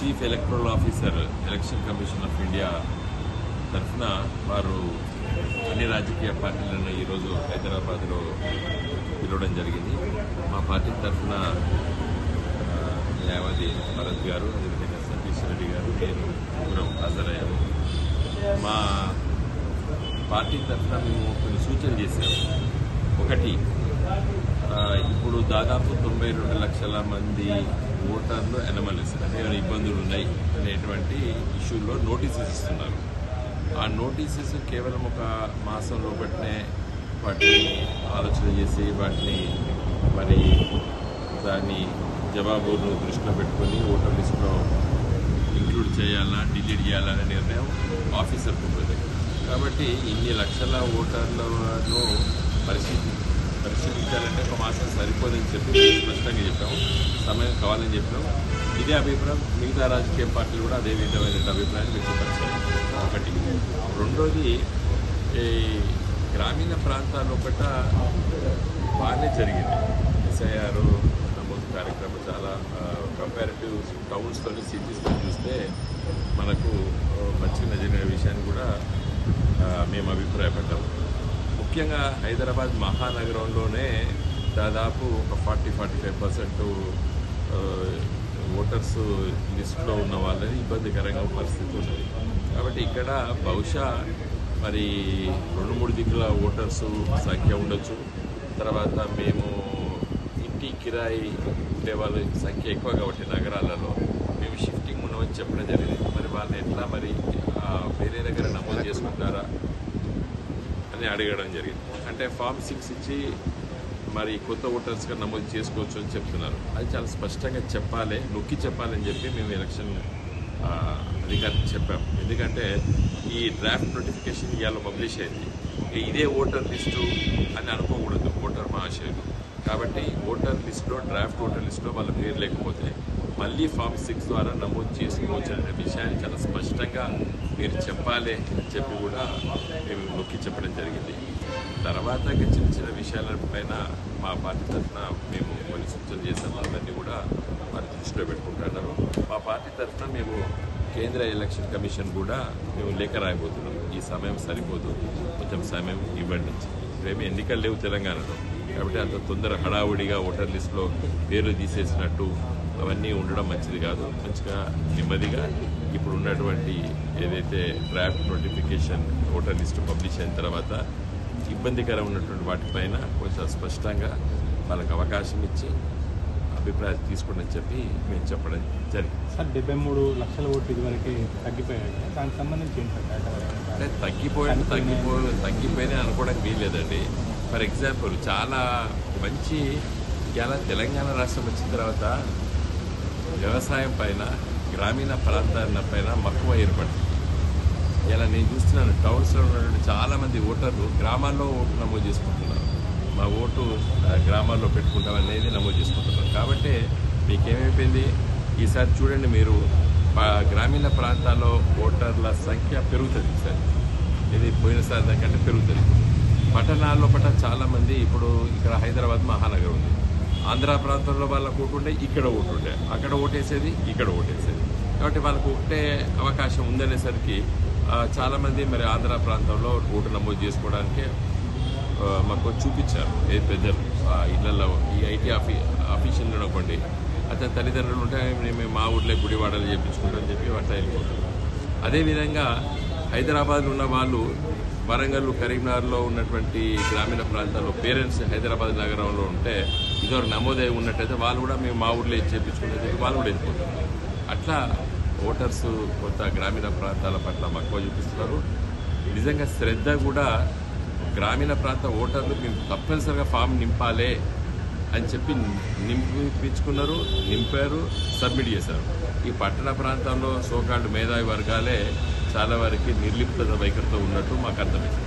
Chief electoral officer election commission of India తరఫున వారు అన్ని రాజకీయ పార్టీలను ఈరోజు హైదరాబాద్లో పిలవడం జరిగింది. మా పార్టీ తరఫున న్యాయవాది భరత్ గారు, అదేవిధంగా సతీష్ రెడ్డి గారు, నేను ముగ్గురం హాజరయ్యాము. మా పార్టీ తరఫున మేము కొన్ని సూచనలు చేశాము. ఒకటి, ఇప్పుడు దాదాపు 92 లక్షల మంది ఓటర్లు ఎనమలిస్ అంటే ఇబ్బందులు ఉన్నాయి అనేటువంటి ఇష్యూల్లో నోటీసెస్ ఇస్తున్నారు. ఆ నోటీసెస్ కేవలం ఒక మాసం లోపట్నే వాటిని ఆలోచన చేసి వాటిని మరి దాన్ని జవాబును దృష్టిలో పెట్టుకొని ఓటర్ లిస్టులో ఇంక్లూడ్ చేయాలా, డిలీట్ చేయాలనే నిర్ణయం ఆఫీసర్కు ఉంటుంది. కాబట్టి ఇన్ని లక్షల ఓటర్లను పరిశీలించాలంటే ఒక మాసం సరిపోదని చెప్పి స్పష్టంగా చెప్పాము. సమయం కావాలని చెప్పాము. ఇదే అభిప్రాయం మిగతా రాజకీయ పార్టీలు కూడా అదే విధమైన అభిప్రాయాన్ని వ్యక్తపరిచారు. ఒకటి. రెండోది, ఈ గ్రామీణ ప్రాంతాల్లో ఒకట బాగానే జరిగింది. SIR నమోదు కార్యక్రమం చాలా కంపారిటివ్ టౌన్స్తో సిటీస్తో చూస్తే మనకు మంచిగా జరిగిన విషయాన్ని కూడా మేము అభిప్రాయపడ్డాము. ముఖ్యంగా హైదరాబాద్ మహానగరంలోనే దాదాపు ఒక 40-45% ఓటర్స్ లిస్టులో ఉన్న వాళ్ళని ఇబ్బందికరంగా పరిస్థితి ఉన్నది. కాబట్టి ఇక్కడ బహుశా మరి 2-3 దిక్కుల ఓటర్స్ సంఖ్య ఉండొచ్చు. తర్వాత మేము ఇంటి కిరాయి ఉండే వాళ్ళ సంఖ్య ఎక్కువ కాబట్టి నగరాలలో మేము షిఫ్టింగ్ ఉన్నామని చెప్పడం జరిగింది. మరి వాళ్ళని ఎట్లా మరి వేరే దగ్గర నమోదు చేసుకుంటారా అని అడగడం జరిగింది. అంటే ఫామ్ 6 ఇచ్చి మరి కొత్త ఓటర్స్గా నమోదు చేసుకోవచ్చు అని చెప్తున్నారు. అది చాలా స్పష్టంగా చెప్పాలి, నొక్కి చెప్పాలని చెప్పి మేము ఎలక్షన్ అధికారికి చెప్పాము. ఎందుకంటే ఈ డ్రాఫ్ట్ నోటిఫికేషన్ ఇవాళ పబ్లిష్ అయింది. ఇదే ఓటర్ లిస్టు అని అనుకోకూడదు ఓటర్ మహాశయులు. కాబట్టి ఓటర్ లిస్టులో, డ్రాఫ్ట్ ఓటర్ లిస్టులో వాళ్ళ పేరు లేకపోతే మళ్ళీ ఫామ్ 6 ద్వారా నమోదు చేసుకోవచ్చు అనే విషయాన్ని చాలా స్పష్టంగా మీరు చెప్పాలి అని చెప్పి కూడా మేము నొక్కి చెప్పడం జరిగింది. తర్వాత చిన్న చిన్న విషయాలపైన మా పార్టీ తరఫున మేము కొన్ని సూచనలు చేసాము. అవన్నీ కూడా వారి దృష్టిలో పెట్టుకుంటున్నారు. మా పార్టీ తరఫున మేము కేంద్ర ఎలక్షన్ కమిషన్ కూడా మేము లేఖ రాయబోతున్నాం. ఈ సమయం సరిపోదు, కొంచెం సమయం ఇవ్వండి. ఇప్పుడేమీ ఎన్నికలు లేవు తెలంగాణలో. కాబట్టి అంత తొందర హడావుడిగా ఓటర్ లిస్టులో పేర్లు తీసేసినట్టు అవన్నీ ఉండడం మంచిది కాదు. మంచిగా నెమ్మదిగా ఇప్పుడు ఉన్నటువంటి ఏదైతే draft notification voter list publish అయిన తర్వాత ఇబ్బందికరం ఉన్నటువంటి వాటిపైన కొంచెం స్పష్టంగా వాళ్ళకి అవకాశం ఇచ్చి అభిప్రాయాలు తీసుకోండి చెప్పి మేము చెప్పడం జరిగింది. సార్ 73 లక్షల ఓట్లు ఇదివరకు తగ్గిపోయాయి. దానికి సంబంధించి అంటే తగ్గిపోయినా అనుకోవడానికి వీల్లేదండి. ఫర్ ఎగ్జాంపుల్ చాలా మంచి ఇలా తెలంగాణ రాష్ట్రం వచ్చిన తర్వాత వ్యవసాయం పైన, గ్రామీణ ప్రాంతాల పైన మక్కువ ఏర్పడింది. ఇలా నేను చూస్తున్నాను టౌన్స్లో ఉన్నటువంటి చాలామంది ఓటర్లు గ్రామాల్లో ఓటు నమోదు చేసుకుంటున్నారు. మా ఓటు గ్రామాల్లో పెట్టుకుంటామనేది నమోదు చేసుకుంటున్నారు. కాబట్టి మీకేమైపోయింది, ఈసారి చూడండి మీరు గ్రామీణ ప్రాంతాల్లో ఓటర్ల సంఖ్య పెరుగుతుంది. ఈసారి ఇది పోయినసారి దానికంటే పెరుగుతుంది. పట్టణాల్లో చాలామంది ఇప్పుడు ఇక్కడ హైదరాబాద్ మహానగరం ఉంది. ఆంధ్ర ప్రాంతంలో వాళ్ళకు ఓటు ఉండే, ఇక్కడ ఓటు ఉండే, అక్కడ ఓటేసేది, ఇక్కడ ఓటేసేది. కాబట్టి వాళ్ళకు ఒకటే అవకాశం ఉందనేసరికి చాలామంది మరి ఆంధ్ర ప్రాంతంలో ఓటు నమోదు చేసుకోవడానికి మాకు చూపించారు. ఏ పెద్దలు ఇళ్లలో ఈ IT ఆఫీషియల్ అనుకోండి, అతని తల్లిదండ్రులు ఉంటే మేము మా ఊర్లో గుడివాడలు చేయించుకుంటామని చెప్పి వాటి వెళ్ళిపోతారు. అదేవిధంగా హైదరాబాద్లో ఉన్న వాళ్ళు వరంగల్, కరీంనగర్లో ఉన్నటువంటి గ్రామీణ ప్రాంతాల్లో పేరెంట్స్ హైదరాబాద్ నగరంలో ఉంటే ఇదివరకు నమోదై ఉన్నట్టయితే వాళ్ళు కూడా మేము మా ఊర్లో చేయించుకుంటే వాళ్ళు కూడా వెళ్ళిపోతారు. అట్లా ఓటర్స్ కొంత గ్రామీణ ప్రాంతాల పట్ల మక్కువ చూపిస్తున్నారు. నిజంగా శ్రద్ధ కూడా గ్రామీణ ప్రాంత ఓటర్లు మేము తప్పనిసరిగా ఫామ్ నింపాలే అని చెప్పి నింపించుకున్నారు, నింపారు, సబ్మిట్ చేశారు. ఈ పట్టణ ప్రాంతంలో సోకాల్డ్ మేధావి వర్గాలే చాలా వరకు నిర్లిప్త వైఖరితో ఉన్నట్టు మాకు అర్థమైంది.